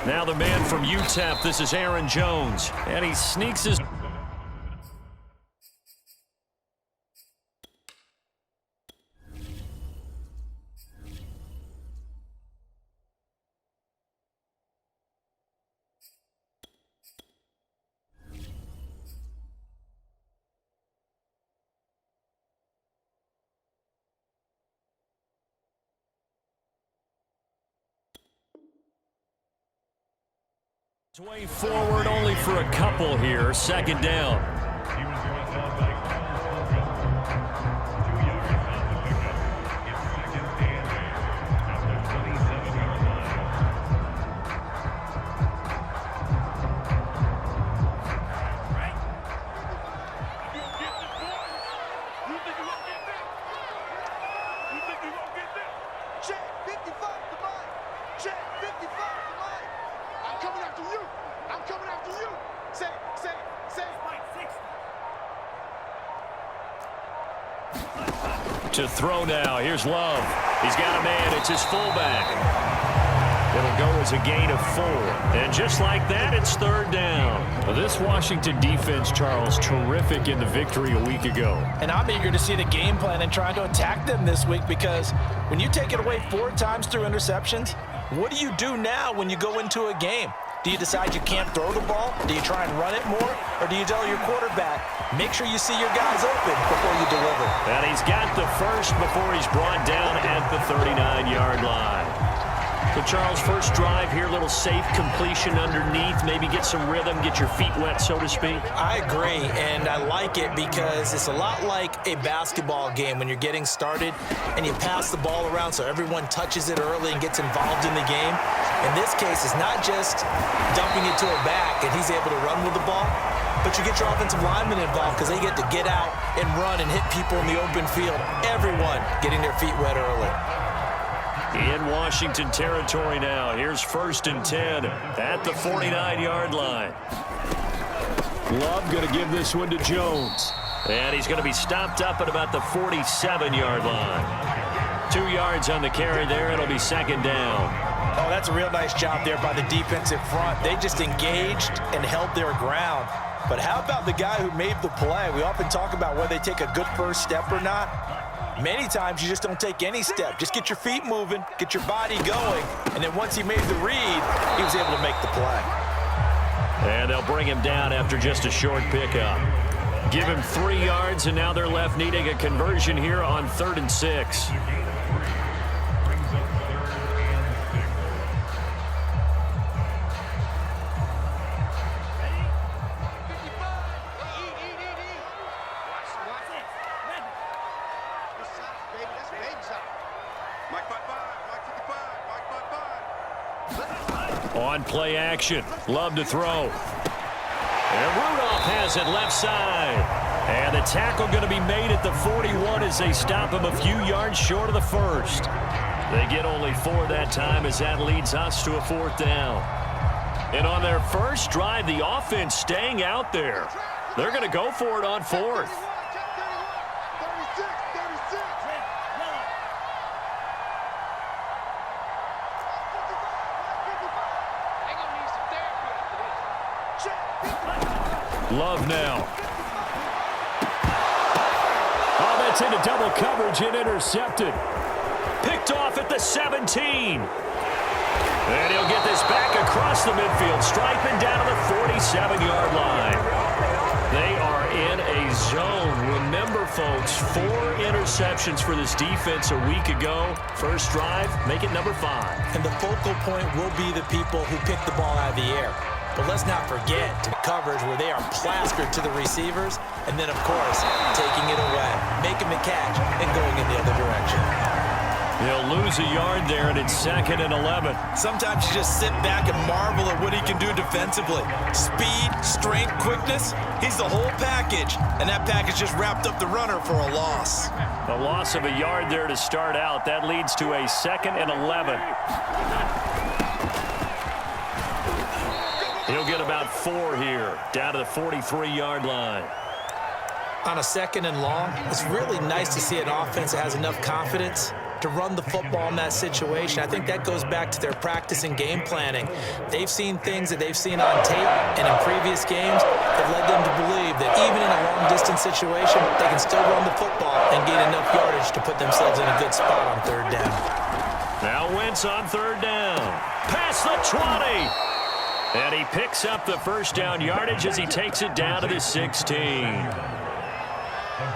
Now the man from UTEP, this is Aaron Jones. And he sneaks his... way forward only for a couple here. Second down. To throw now. Here's Love. He's got a man. It's his fullback. It'll go as a gain of 4. And just like that, it's third down. Well, this Washington defense, Charles, terrific in the victory a week ago. And I'm eager to see the game plan and trying to attack them this week, because when you take it away 4 times through interceptions, what do you do now when you go into a game? Do you decide you can't throw the ball? Do you try and run it more? Or do you tell your quarterback, make sure you see your guys open before you deliver? And he's got the first before he's brought down at the 39-yard line. So, Charles, first drive here, little safe completion underneath, maybe get some rhythm, get your feet wet, so to speak. I agree, and I like it because it's a lot like a basketball game when you're getting started and you pass the ball around so everyone touches it early and gets involved in the game. In this case, it's not just dumping it to a back and he's able to run with the ball, but you get your offensive linemen involved because they get to get out and run and hit people in the open field. Everyone getting their feet wet early. In Washington territory now. Here's 1st and 10 at the 49-yard line. Love going to give this one to Jones. And he's going to be stopped up at about the 47-yard line. 2 yards on the carry there. It'll be second down. Oh, that's a real nice job there by the defensive front. They just engaged and held their ground. But how about the guy who made the play? We often talk about whether they take a good first step or not. Many times you just don't take any step. Just get your feet moving, get your body going, and then once he made the read, he was able to make the play. And they'll bring him down after just a short pickup. Give him 3 yards, and now they're left needing a conversion here on 3rd and 6. On play action, Love to throw. And Rudolph has it left side. And the tackle going to be made at the 41 as they stop him a few yards short of the first. They get only 4 that time as that leads us to a 4th down. And on their first drive, the offense staying out there. They're going to go for it on 4th. Love now. Oh, that's into double coverage and intercepted. Picked off at the 17. And he'll get this back across the midfield, striping down to the 47-yard line. They are in a zone. Remember, folks, 4 interceptions for this defense a week ago. First drive, make it number 5. And the focal point will be the people who pick the ball out of the air. But let's not forget the coverage where they are plastered to the receivers, and then, of course, taking it away, making the catch, and going in the other direction. He'll lose a yard there, and it's 2nd and 11. Sometimes you just sit back and marvel at what he can do defensively. Speed, strength, quickness, he's the whole package, and that package just wrapped up the runner for a loss. A loss of a yard there to start out. That leads to a 2nd and 11. He'll get about 4 here, down to the 43-yard line. On a 2nd and long, it's really nice to see an offense that has enough confidence to run the football in that situation. I think that goes back to their practice and game planning. They've seen things that they've seen on tape and in previous games that led them to believe that even in a long-distance situation, they can still run the football and gain enough yardage to put themselves in a good spot on third down. Now Wentz on third down. Past the 20. And he picks up the first down yardage as he takes it down to the 16.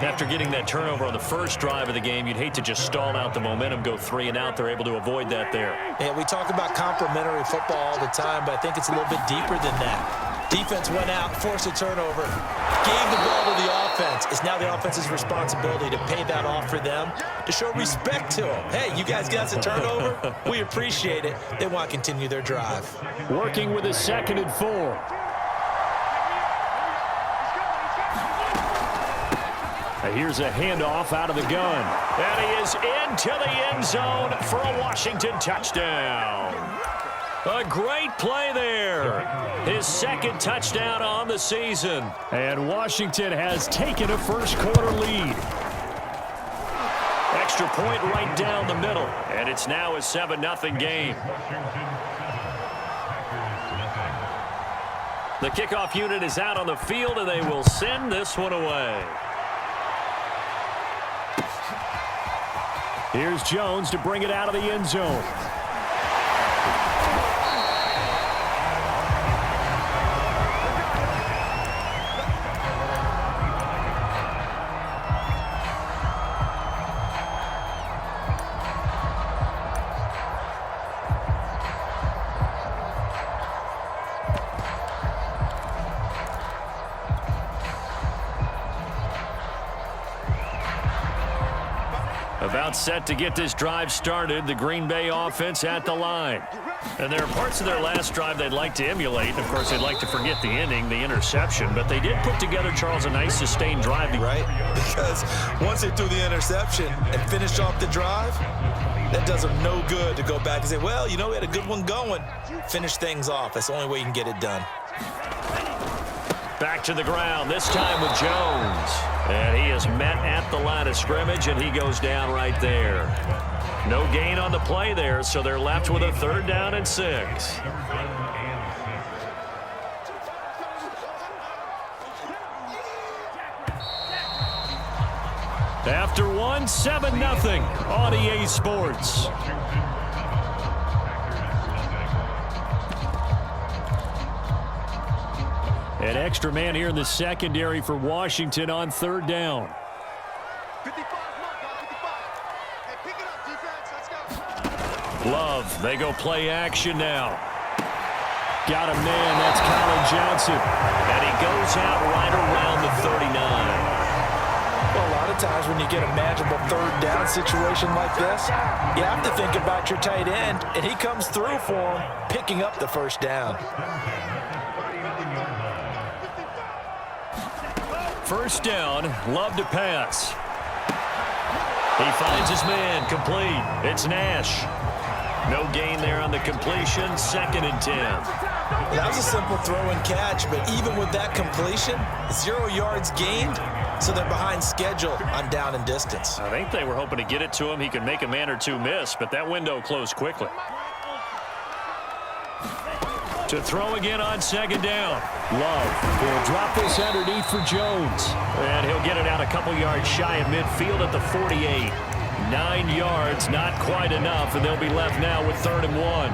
After getting that turnover on the first drive of the game, you'd hate to just stall out the momentum, go 3 and out. They're able to avoid that there. Yeah, we talk about complementary football all the time, but I think it's a little bit deeper than that. Defense went out, forced a turnover, gave the ball to the offense. It's now the offense's responsibility to pay that off for them, to show respect to them. Hey, you guys got us a turnover? We appreciate it. They want to continue their drive. Working with a 2nd and 4. Here's a handoff out of the gun. And he is into the end zone for a Washington touchdown. A great play there. His 2nd touchdown on the season. And Washington has taken a first-quarter lead. Extra point right down the middle. And it's now a 7-0 game. The kickoff unit is out on the field, and they will send this one away. Here's Jones to bring it out of the end zone. About set to get this drive started, the Green Bay offense at the line. And there are parts of their last drive they'd like to emulate. Of course, they'd like to forget the ending, the interception. But they did put together, Charles, a nice sustained drive. Right, because once they threw the interception and finished off the drive, that does them no good to go back and say, well, you know, we had a good one going. Finish things off. That's the only way you can get it done. Back to the ground, this time with Jones. And he is met at the line of scrimmage, and he goes down right there. No gain on the play there, so they're left with a 3rd down and 6. After 1, 7-0 on EA Sports. An extra man here in the secondary for Washington on 3rd down. 55, hey, pick it up, defense. Let's go. Love, they go play action now. Got a man, that's Colin Johnson. And he goes out right around the 39. Well, a lot of times when you get a manageable 3rd down situation like this, you have to think about your tight end, and he comes through for him, picking up the 1st down. 1st down, Love to pass. He finds his man, complete. It's Nash. No gain there on the completion, 2nd and 10. That was a simple throw and catch, but even with that completion, 0 yards gained, so they're behind schedule on down and distance. I think they were hoping to get it to him. He could make a man or two miss, but that window closed quickly. To throw again on 2nd down. Love will drop this underneath for Jones. And he'll get it out a couple yards shy of midfield at the 48. 9 yards, not quite enough, and they'll be left now with 3rd and 1.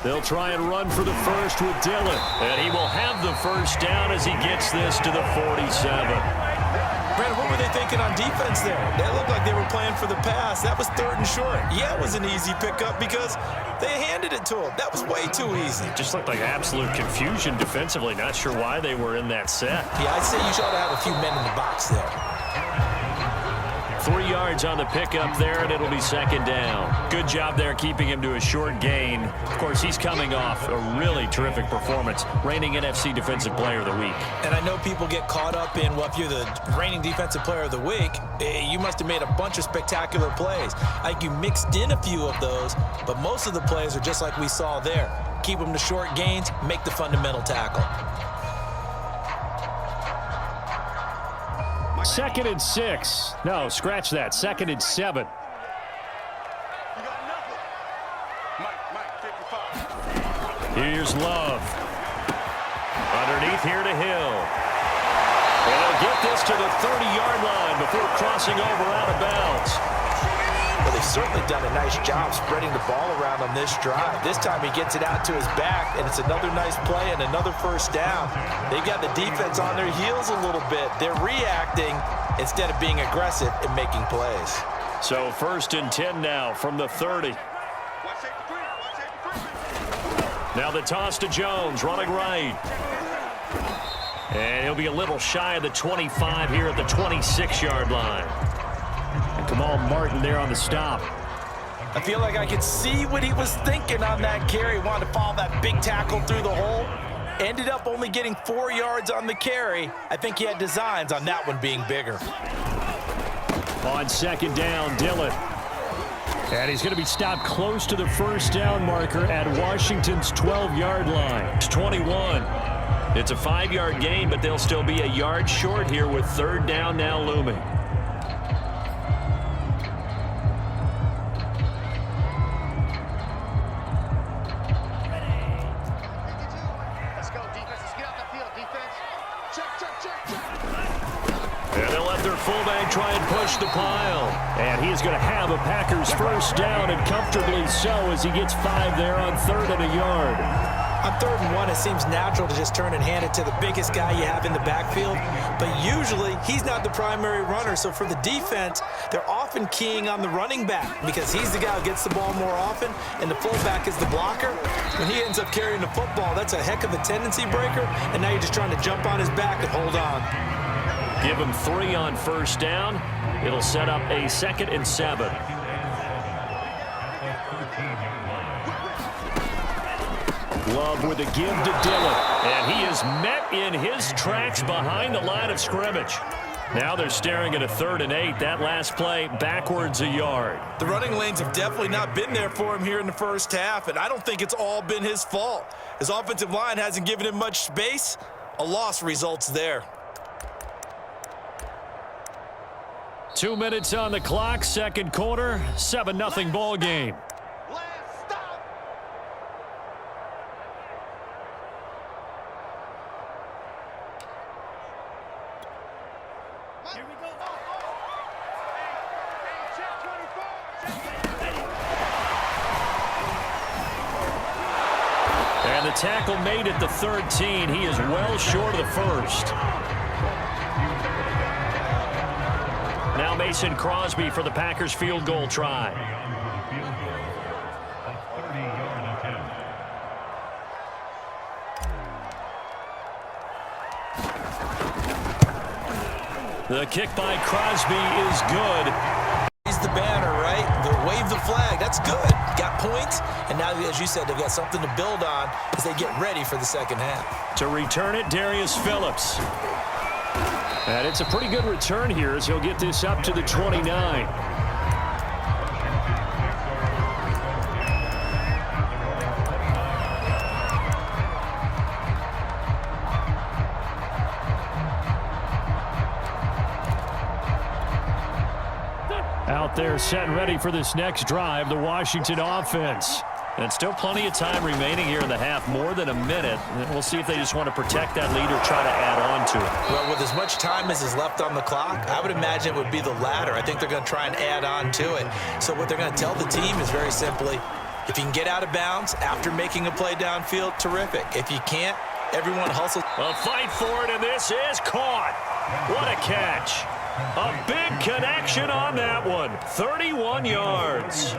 They'll try and run for the first with Dillon. And he will have the 1st down as he gets this to the 47. Brandon, what were they thinking on defense there? That looked like they were playing for the pass. That was 3rd and short. Yeah, it was an easy pickup because they handed it to him. That was way too easy. Just looked like absolute confusion defensively. Not sure why they were in that set. Yeah, I'd say you should have a few men in the box there. 3 yards on the pickup there, and it'll be 2nd down. Good job there keeping him to a short gain. Of course, he's coming off a really terrific performance, reigning NFC Defensive Player of the Week. And I know people get caught up in, well, if you're the reigning Defensive Player of the Week, you must have made a bunch of spectacular plays. I think you mixed in a few of those, but most of the plays are just like we saw there. keep them to short gains, make the fundamental tackle. 2nd and 6. No, scratch that. 2nd and 7. You got nothing. Mike, 55. Here's Love. Underneath here to Hill. And they'll get this to the 30-yard line before crossing over out of bounds. Well, they've certainly done a nice job spreading the ball around on this drive. This time he gets it out to his back, and it's another nice play and another first down. They've got the defense on their heels a little bit. They're reacting instead of being aggressive and making plays. So 1st and 10 now from the 30. Now the toss to Jones, running right. And he'll be a little shy of the 25 here at the 26-yard line. And Kamal Martin there on the stop. I feel like I could see what he was thinking on that carry. Wanted to follow that big tackle through the hole. Ended up only getting 4 yards on the carry. I think he had designs on that one being bigger. On 2nd down, Dillon. And he's going to be stopped close to the first down marker at Washington's 12-yard line. It's 21. It's a 5-yard gain, but they'll still be a yard short here with 3rd down now looming. Let's go, defense. Let's get out the field, defense. Check. And they'll let their fullback try and push the pile. And he is going to have a Packers first down, and comfortably so, as he gets 5 there on 3rd and a yard. On 3rd and 1, it seems natural to just turn and hand it to the biggest guy you have in the backfield. But usually, he's not the primary runner. So for the defense, they're often keying on the running back because he's the guy who gets the ball more often, and the fullback is the blocker. When he ends up carrying the football, that's a heck of a tendency breaker, and now you're just trying to jump on his back and hold on. Give him 3 on first down. It'll set up a 2nd and 7. Love with a give to Dillon. And he is met in his tracks behind the line of scrimmage. Now they're staring at a 3rd and 8. That last play backwards a yard. The running lanes have definitely not been there for him here in the first half, and I don't think it's all been his fault. His offensive line hasn't given him much space. A loss results there. 2 minutes on the clock, 2nd quarter, 7-0 ball game. Last stop. Here we go. Check 24. And the tackle made at the 13. He is well short of the first. Now Mason Crosby for the Packers field goal try. The kick by Crosby is good. He's the banner, right? They'll wave the flag. That's good. Got points, and now, as you said, they've got something to build on as they get ready for the second half. To return it, Darius Phillips. And it's a pretty good return here as he'll get this up to the 29. Out there set and ready for this next drive, the Washington offense. And still plenty of time remaining here in the half, more than a minute. And we'll see if they just want to protect that lead or try to add on to it. Well, with as much time as is left on the clock, I would imagine it would be the latter. I think they're going to try and add on to it. So what they're going to tell the team is very simply, if you can get out of bounds after making a play downfield, terrific. If you can't, everyone hustles. A fight for it, and this is caught. What a catch. A big connection on that one. 31 yards.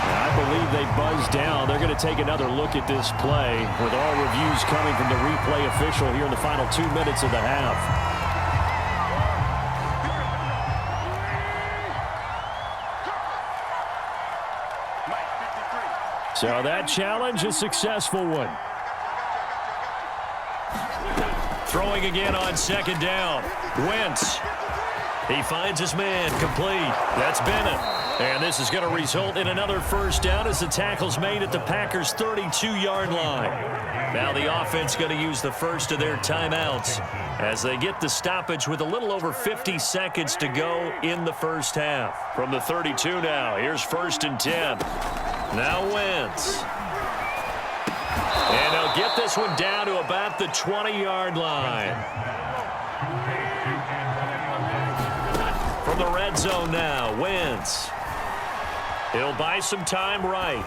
I believe they buzzed down. They're going to take another look at this play with all reviews coming from the replay official here in the final 2 minutes of the half. So that challenge, a successful one. Throwing again on 2nd down. Wentz. He finds his man complete. That's Bennett. And this is going to result in another first down as the tackle's made at the Packers' 32-yard line. Now the offense going to use the first of their timeouts as they get the stoppage with a little over 50 seconds to go in the first half. From the 32 now, here's 1st and 10. Now Wentz. And they'll get this one down to about the 20-yard line. From the red zone now, Wentz. He'll buy some time right.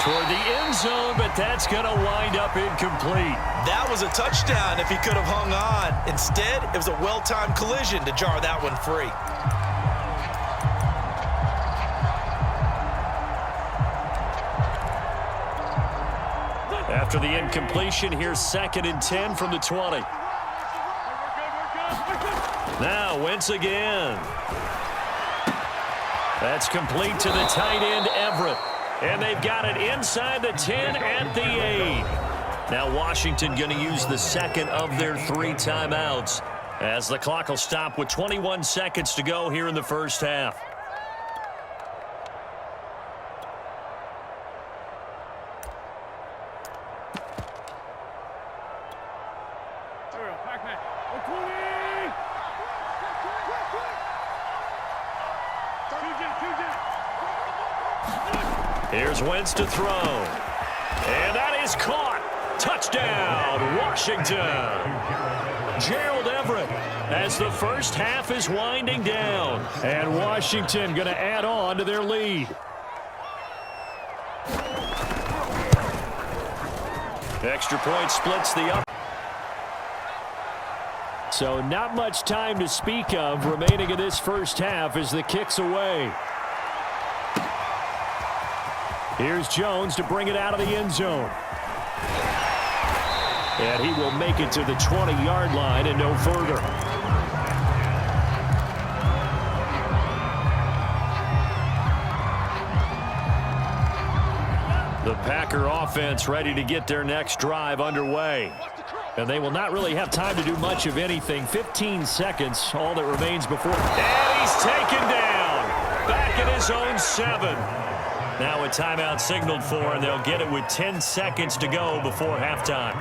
Toward the end zone, but that's going to wind up incomplete. That was a touchdown if he could have hung on. Instead, it was a well-timed collision to jar that one free. After the incompletion, here's 2nd and 10 from the 20. Now, Wentz again. That's complete to the tight end, Everett. And they've got it inside the 10 at the 8. Now Washington going to use the second of their 3 timeouts as the clock will stop with 21 seconds to go here in the first half. Here's Wentz to throw. And that is caught. Touchdown, Washington. Gerald Everett as the first half is winding down. And Washington going to add on to their lead. Extra point splits the up. So not much time to speak of remaining in this first half as the kick's away. Here's Jones to bring it out of the end zone. And he will make it to the 20-yard line and no further. The Packer offense ready to get their next drive underway. And they will not really have time to do much of anything. 15 seconds, all that remains before. And he's taken down. Back at his own 7. Now a timeout signaled for, and they'll get it with 10 seconds to go before halftime.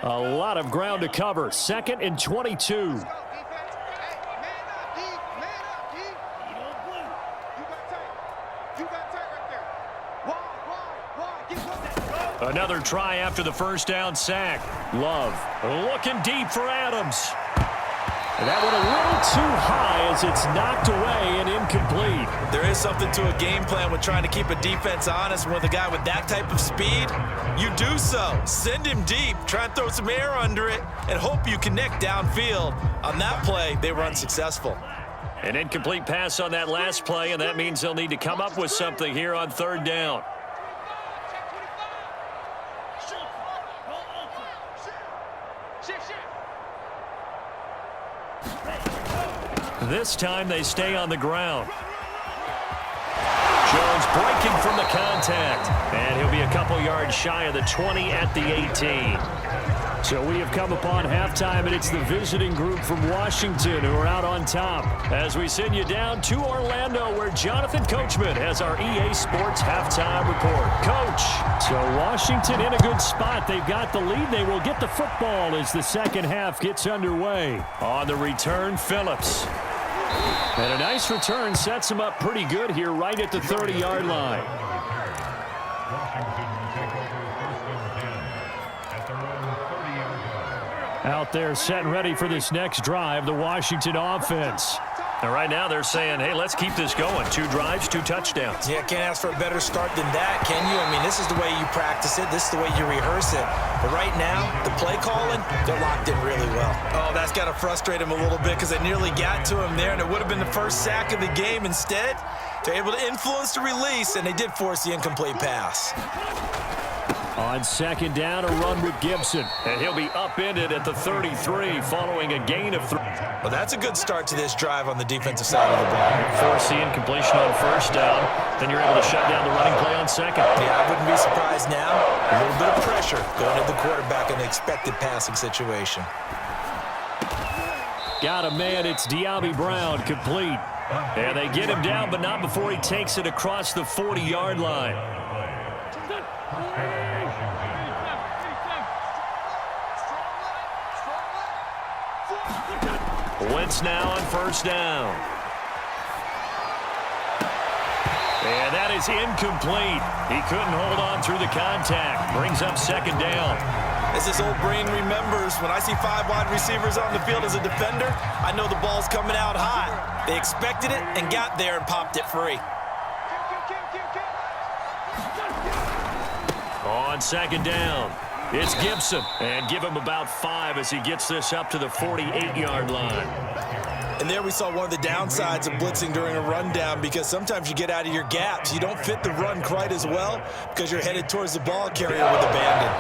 A lot of ground to cover. 2nd and 22. Another try after the first down sack. Love looking deep for Adams. And that one a little too high as it's knocked away and incomplete. There is something to a game plan with trying to keep a defense honest. With a guy with that type of speed, you do so. Send him deep, try and throw some air under it, and hope you connect downfield. On that play, they were unsuccessful. An incomplete pass on that last play, and that means they'll need to come up with something here on 3rd down. This time they stay on the ground. Jones breaking from the contact. And he'll be a couple yards shy of the 20 at the 18. So we have come upon halftime, and it's the visiting group from Washington who are out on top. As we send you down to Orlando, where Jonathan Coachman has our EA Sports halftime report. Coach, so Washington in a good spot. They've got the lead. They will get the football as the second half gets underway. On the return, Phillips. And a nice return sets him up pretty good here right at the 30-yard line. Out there set and ready for this next drive, the Washington offense. And right now they're saying, hey, let's keep this going. 2 drives, 2 touchdowns. Yeah, can't ask for a better start than that, can you? I mean, this is the way you practice it. This is the way you rehearse it. But right now, the play calling, they're locked in really well. Oh, that's got to frustrate him a little bit because they nearly got to him there, and it would have been the first sack of the game. Instead, they're able to influence the release, and they did force the incomplete pass. On second down, a run with Gibson. And he'll be upended at the 33 following a gain of 3. Well, that's a good start to this drive on the defensive side of the ball. Force the incompletion on first down. Then you're able to shut down the running play on second. Yeah, I wouldn't be surprised now. A little bit of pressure going to the quarterback in an expected passing situation. Got a man. It's Diaby Brown, complete. And they get him down, but not before he takes it across the 40-yard line. Wentz now on first down. And that is incomplete. He couldn't hold on through the contact. Brings up second down. As this old brain remembers, when I see 5 wide receivers on the field as a defender, I know the ball's coming out high. They expected it and got there and popped it free. On second down, it's Gibson. And give him about 5 as he gets this up to the 48-yard line. And there we saw one of the downsides of blitzing during a rundown, because sometimes you get out of your gaps. You don't fit the run quite as well because you're headed towards the ball carrier with abandon.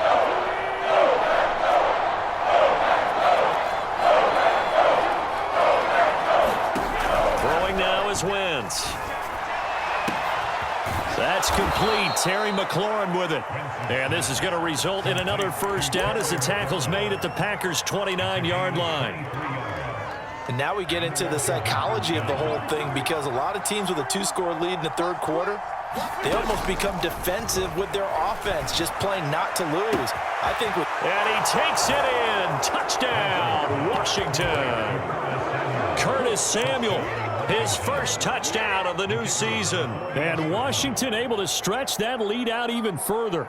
Wentz. That's complete. Terry McLaurin with it. And this is going to result in another first down as the tackle's made at the Packers' 29-yard line. And now we get into the psychology of the whole thing, because a lot of teams with a 2-score lead in the third quarter, they almost become defensive with their offense, just playing not to lose. I think with... And he takes it in. Touchdown, Washington. Curtis Samuel. His first touchdown of the new season. And Washington able to stretch that lead out even further.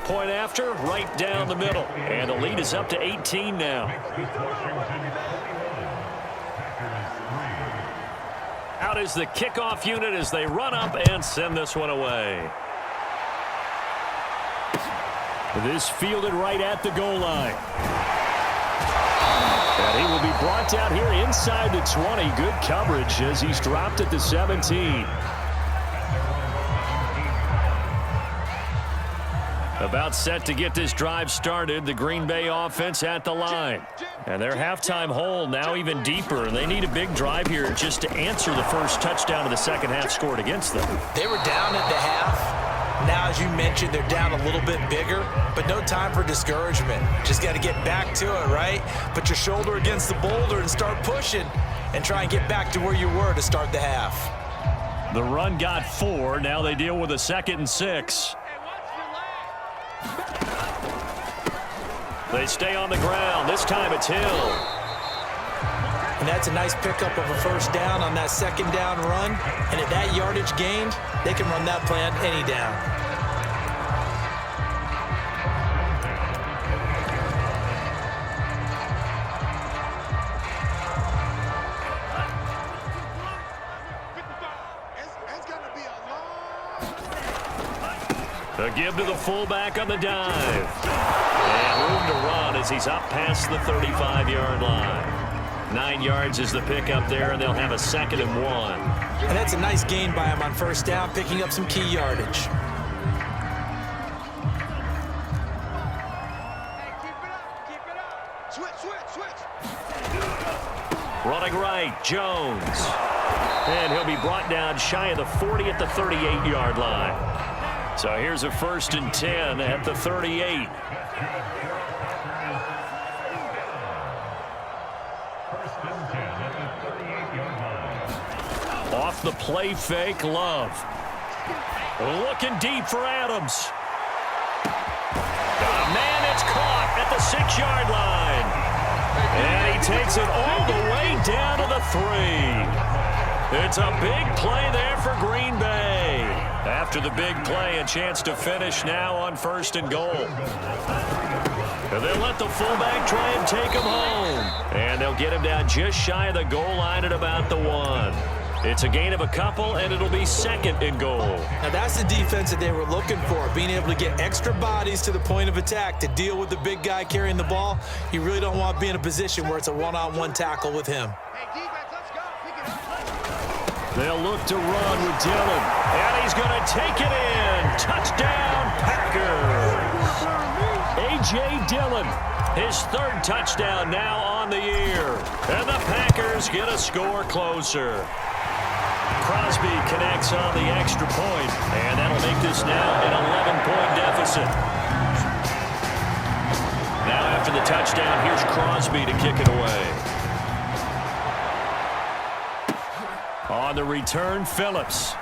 Point after, right down the middle. And the lead is up to 18 now. Out is the kickoff unit as they run up and send this one away. This fielded right at the goal line. And he will be brought down here inside the 20. Good coverage as he's dropped at the 17. About set to get this drive started. The Green Bay offense at the line. And their halftime hole now even deeper. They need a big drive here just to answer the first touchdown of the second half scored against them. They were down at the half. Now, as you mentioned, they're down a little bit bigger, but no time for discouragement. Just got to get back to it, right? Put your shoulder against the boulder and start pushing and try and get back to where you were to start the half. The run got 4. Now they deal with a 2nd and 6. They stay on the ground. This time it's Hill. And that's a nice pickup of a first down on that second down run. And at that yardage gained, they can run that play on any down. A give to the fullback on the dive. And room to run as he's up past the 35-yard line. 9 yards is the pickup there, and they'll have a 2nd and 1. And that's a nice gain by him on first down, picking up some key yardage. Running right, Jones. And he'll be brought down shy of the 40 at the 38-yard line. So here's a 1st and 10 at the 38. Off the play fake, Love. Looking deep for Adams. Man, it's caught at the 6-yard line. And he takes it all the way down to the 3. It's a big play there for Green Bay. After the big play, a chance to finish now on 1st and goal. And they'll let the fullback try and take him home. And they'll get him down just shy of the goal line at about the 1. It's a gain of a couple, and it'll be 2nd and goal. Now that's the defense that they were looking for, being able to get extra bodies to the point of attack to deal with the big guy carrying the ball. You really don't want to be in a position where it's a one-on-one tackle with him. Hey, defense, let's go. Pick it up. They'll look to run with Dillon. And he's going to take it in. Touchdown, Packers. A.J. Dillon, his third touchdown now on the year. And the Packers get a score closer. Crosby connects on the extra point, and that'll make this now an 11-point deficit. Now after the touchdown, here's Crosby to kick it away. On the return, Phillips.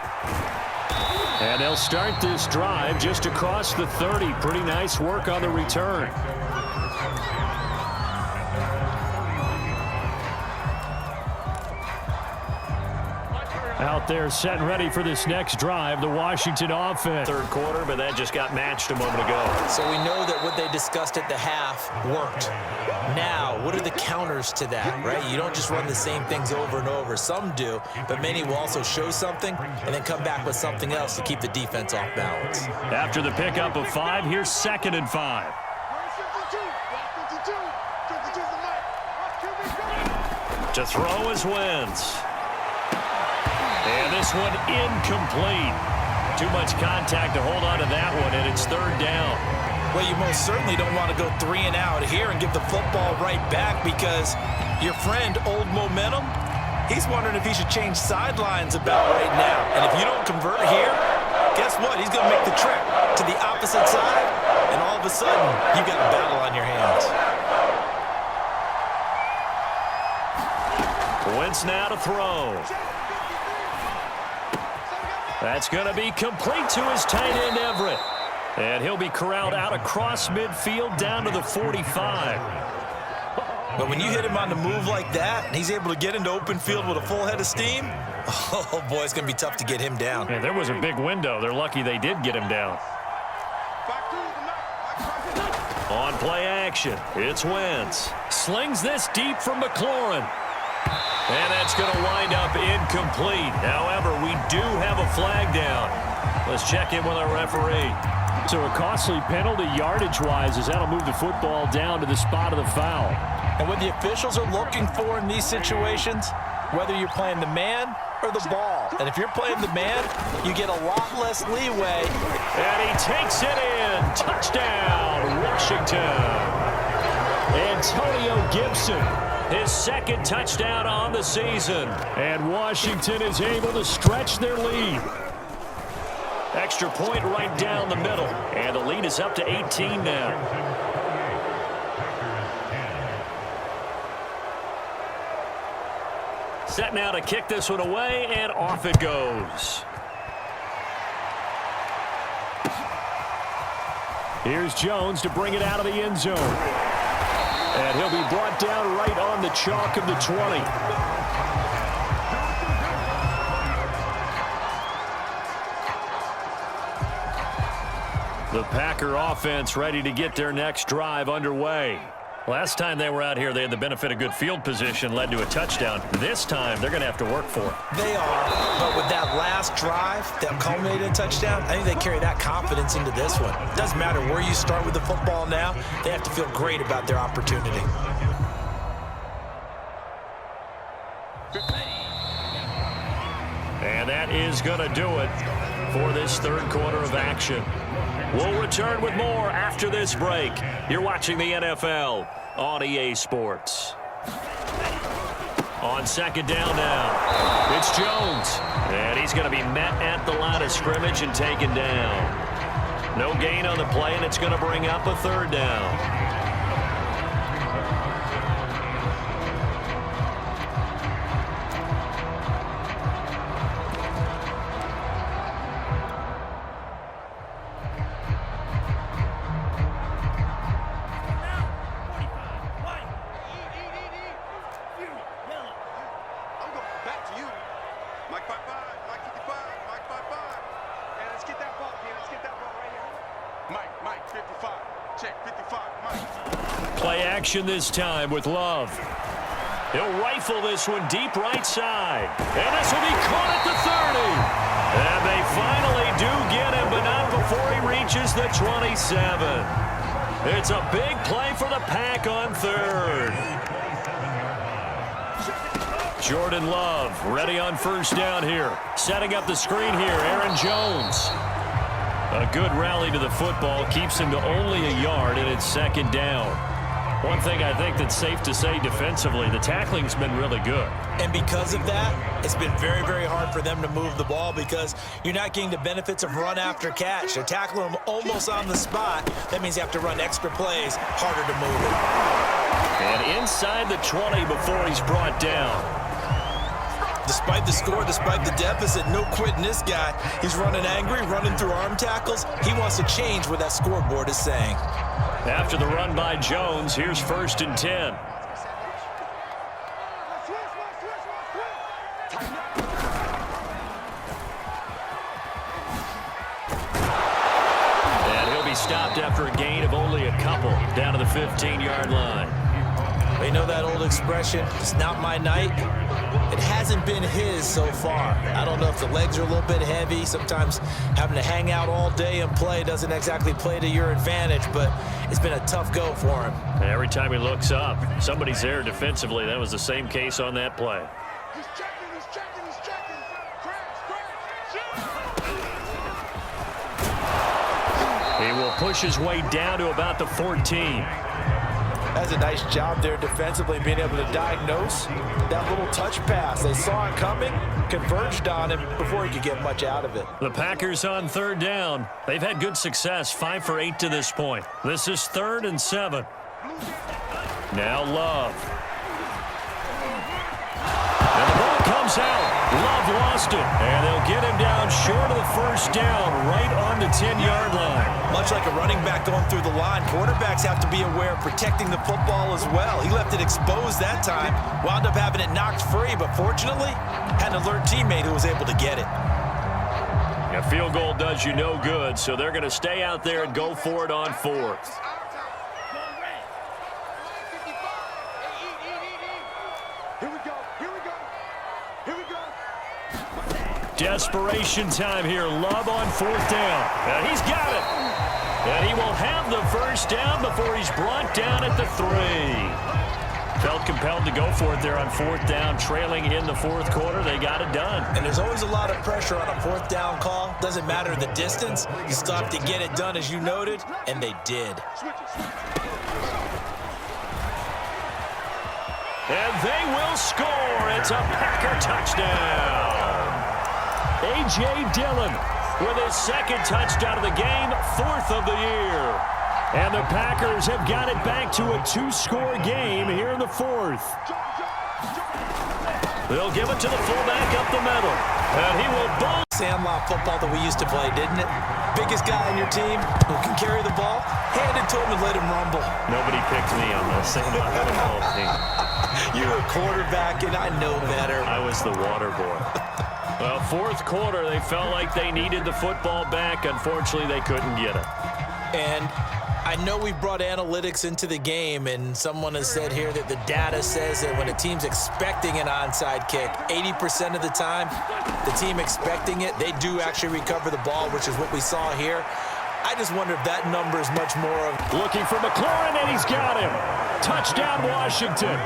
And they'll start this drive just across the 30. Pretty nice work on the return. Out there set and ready for this next drive, the Washington offense. Third quarter, but that just got matched a moment ago. So we know that what they discussed at the half worked. Now, what are the counters to that, right? You don't just run the same things over and over. Some do, but many will also show something and then come back with something else to keep the defense off balance. After the pickup of 5, here's 2nd and 5. To throw is Wentz. And this one incomplete. Too much contact to hold on to that one, and it's 3rd down. Well, you most certainly don't want to go 3 and out here and give the football right back because your friend, Old Momentum, he's wondering if he should change sidelines about right now. And if you don't convert here, guess what? He's going to make the trip to the opposite side, and all of a sudden, you've got a battle on your hands. Wentz now to throw. That's going to be complete to his tight end, Everett. And he'll be corralled out across midfield down to the 45. But when you hit him on the move like that, and he's able to get into open field with a full head of steam, oh, boy, it's going to be tough to get him down. Yeah, there was a big window. They're lucky they did get him down. On play action, it's Wentz. Slings this deep from McLaurin. And that's going to wind up incomplete. However, we do have a flag down. Let's check in with our referee. So a costly penalty yardage-wise as that'll move the football down to the spot of the foul. And what the officials are looking for in these situations, whether you're playing the man or the ball. And if you're playing the man, you get a lot less leeway. And he takes it in. Touchdown, Washington. Antonio Gibson. His 2nd touchdown on the season. And Washington is able to stretch their lead. Extra point right down the middle. And the lead is up to 18 now. Set now to kick this one away, and off it goes. Here's Jones to bring it out of the end zone. And he'll be brought down right on the chalk of the 20. The Packer offense ready to get their next drive underway. Last time they were out here, they had the benefit of good field position, led to a touchdown. This time, they're going to have to work for it. They are, but with that last drive that culminated in a touchdown, I think they carry that confidence into this one. It doesn't matter where you start with the football now. They have to feel great about their opportunity. And that is going to do it for this 3rd quarter of action. We'll return with more after this break. You're watching the NFL on EA Sports. On 2nd down now, it's Jones. And he's going to be met at the line of scrimmage and taken down. No gain on the play, and it's going to bring up a 3rd down. Play action this time with Love. He'll rifle this one deep right side. And this will be caught at the 30. And they finally do get him, but not before he reaches the 27. It's a big play for the Pack on 3rd. Jordan Love ready on first down here. Setting up the screen here, Aaron Jones. A good rally to the football keeps him to only a yard, and it's second down. One thing I think that's safe to say defensively, the tackling's been really good. And because of that, it's been very, very hard for them to move the ball because you're not getting the benefits of run after catch. They're tackling them almost on the spot. That means you have to run extra plays, harder to move it. And inside the 20 before he's brought down. Despite the score, despite the deficit, no quitting this guy. He's running angry, running through arm tackles. He wants to change what that scoreboard is saying. After the run by Jones, here's 1st and 10. And he'll be stopped after a gain of only a couple down to the 15-yard line. They know that old expression, it's not my night. It hasn't been his so far. I don't know if the legs are a little bit heavy. Sometimes having to hang out all day and play doesn't exactly play to your advantage, but it's been a tough go for him. Every time he looks up, somebody's there defensively. That was the same case on that play. He's checking, he's checking, he's checking. He will push his way down to about the 14. That's a nice job there defensively, being able to diagnose that little touch pass. They saw it coming, converged on him before he could get much out of it. The Packers on 3rd down. They've had good success, 5 for 8 to this point. This is 3rd and 7. Now Love. And the ball comes out. Love lost it. And they'll get him down short of the 1st down, right on the 10-yard line. Much like a running back going through the line, quarterbacks have to be aware of protecting the football as well. He left it exposed that time, wound up having it knocked free, but fortunately, had an alert teammate who was able to get it. A field goal does you no good, so they're going to stay out there and go for it on 4th. Desperation time here. Love on 4th down. And he's got it. And he will have the 1st down before he's brought down at the 3. Felt compelled to go for it there on 4th down, trailing in the 4th quarter. They got it done. And there's always a lot of pressure on a 4th down call. Doesn't matter the distance. You still have to get it done, as you noted, and they did. And they will score. It's a Packer touchdown. A.J. Dillon with his 2nd touchdown of the game, 4th of the year. And the Packers have got it back to a 2-score game here in the 4th. They'll give it to the fullback up the middle. And he will bowl. Sandlot football that we used to play, didn't it? Biggest guy on your team who can carry the ball, hand it to him and let him rumble. Nobody picked me on the Sandlot football team. You were quarterback, and I know better. I was the water boy. Well, 4th quarter, they felt like they needed the football back. Unfortunately, they couldn't get it. And I know we brought analytics into the game, and someone has said here that the data says that when a team's expecting an onside kick, 80% of the time, the team expecting it, they do actually recover the ball, which is what we saw here. I just wonder if that number is much more of... Looking for McLaurin, and he's got him. Touchdown, Washington.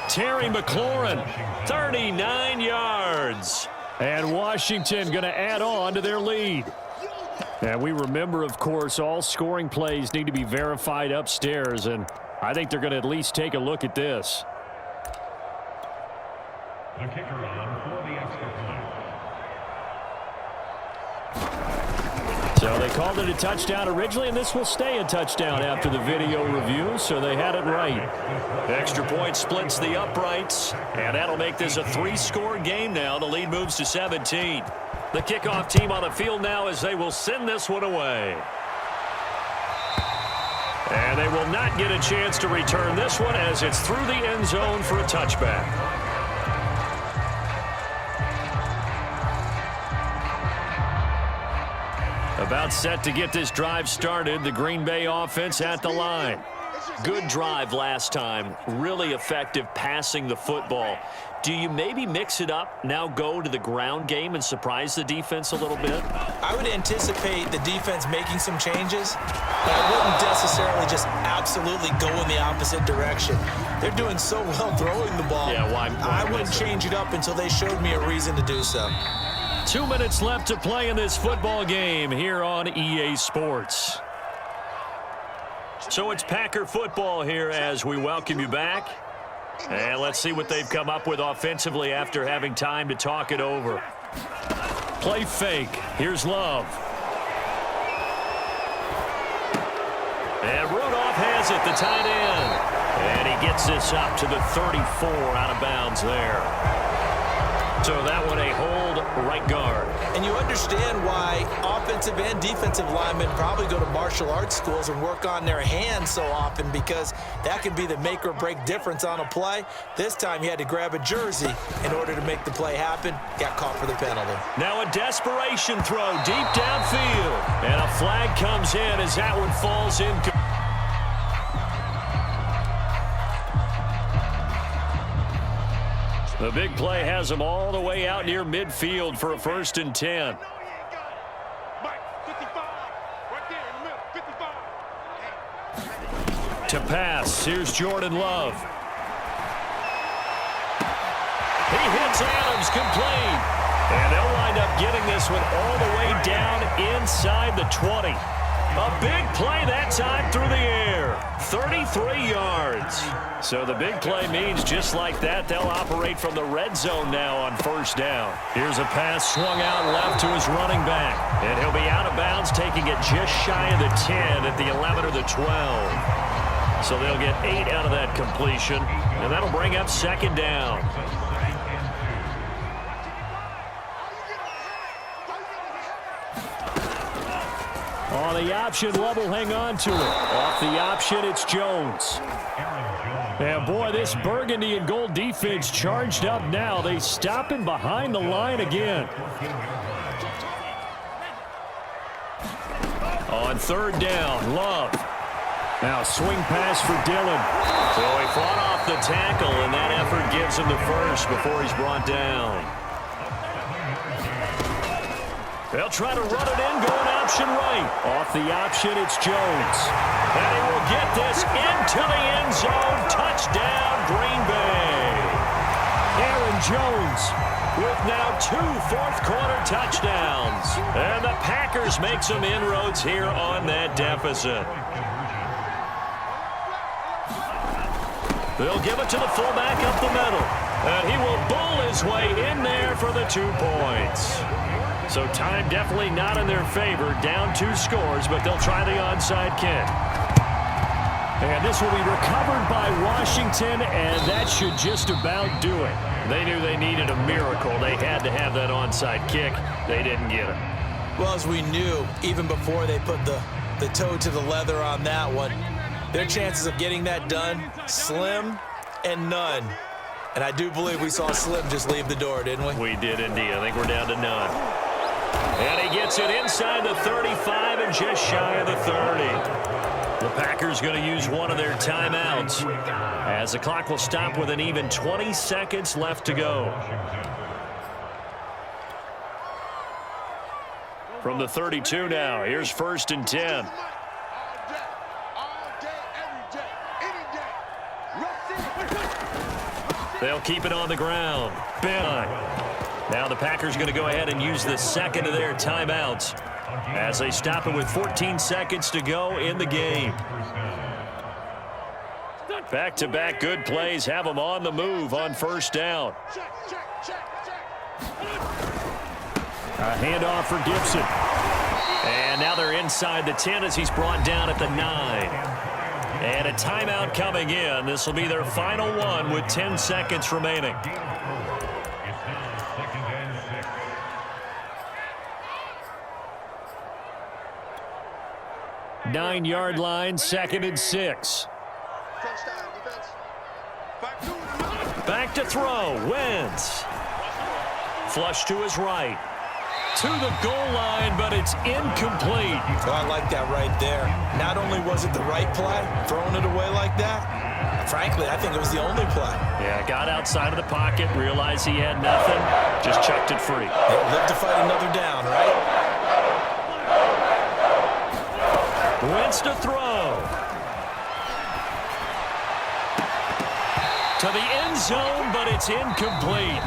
Terry McLaurin, 39 yards. And Washington going to add on to their lead. And we remember, of course, all scoring plays need to be verified upstairs, and I think they're going to at least take a look at this. The kicker on for the extra point. So they called it a touchdown originally, and this will stay a touchdown after the video review, so they had it right. Extra point splits the uprights, and that'll make this a 3-score game now. The lead moves to 17. The kickoff team on the field now as they will send this one away. And they will not get a chance to return this one as it's through the end zone for a touchback. About set to get this drive started. The Green Bay offense at the line. Good drive last time. Really effective passing the football. Do you maybe mix it up, now go to the ground game and surprise the defense a little bit? I would anticipate the defense making some changes, but I wouldn't necessarily just absolutely go in the opposite direction. They're doing so well throwing the ball. Yeah, why I wouldn't change it up until they showed me a reason to do so. 2 minutes left to play in this football game here on EA Sports. So it's Packer football here as we welcome you back. And let's see what they've come up with offensively after having time to talk it over. Play fake. Here's Love. And Rudolph has it, the tight end. And he gets this up to the 34 out of bounds there. So that one a hold right guard. And you understand why offensive and defensive linemen probably go to martial arts schools and work on their hands so often, because that can be the make or break difference on a play. This time he had to grab a jersey in order to make the play happen. Got caught for the penalty. Now a desperation throw deep downfield. And a flag comes in as that one falls in. The big play has him all the way out near midfield for a 1st and 10. To pass, here's Jordan Love. He hits Adams complete. And they'll wind up getting this one all the way down inside the 20. A big play that time through the air. 33 yards. So the big play means just like that, they'll operate from the red zone now on 1st down. Here's a pass swung out left to his running back. And he'll be out of bounds, taking it just shy of the 10 at the 11 or the 12. So they'll get 8 out of that completion. And that'll bring up 2nd down. On the option, Love will hang on to it. Off the option, it's Jones. And boy, this burgundy and gold defense charged up now. They stop him behind the line again. On 3rd down, Love. Now swing pass for Dillon. So he fought off the tackle, and that effort gives him the 1st before he's brought down. They'll try to run it in, going option right. Off the option, it's Jones. And he will get this into the end zone. Touchdown, Green Bay. Aaron Jones with now 2 fourth-quarter touchdowns. And the Packers make some inroads here on that deficit. They'll give it to the fullback up the middle. And he will bull his way in there for the 2 points. So time definitely not in their favor. Down 2 scores, but they'll try the onside kick. And this will be recovered by Washington, and that should just about do it. They knew they needed a miracle. They had to have that onside kick. They didn't get it. Well, as we knew, even before they put the toe to the leather on that one, their chances of getting that done, slim and none. And I do believe we saw Slim just leave the door, didn't we? We did indeed. I think we're down to none. And he gets it inside the 35 and just shy of the 30. The Packers going to use one of their timeouts as the clock will stop with an even 20 seconds left to go. From the 32 now, here's 1st and 10. They'll keep it on the ground. Ben. Now the Packers going to go ahead and use the 2nd of their timeouts as they stop it with 14 seconds to go in the game. Back-to-back good plays have them on the move on 1st down. A handoff for Gibson. And now they're inside the 10 as he's brought down at the 9. And a timeout coming in. This will be their final one with 10 seconds remaining. 9-yard line, 2nd and 6. Back to throw. Wentz. Flush to his right. To the goal line, but it's incomplete. Oh, I like that right there. Not only was it the right play, throwing it away like that, frankly, I think it was the only play. Yeah, got outside of the pocket, realized he had nothing, just chucked it free. Hey, live to fight another down, right? Wentz to throw. To the end zone, but it's incomplete.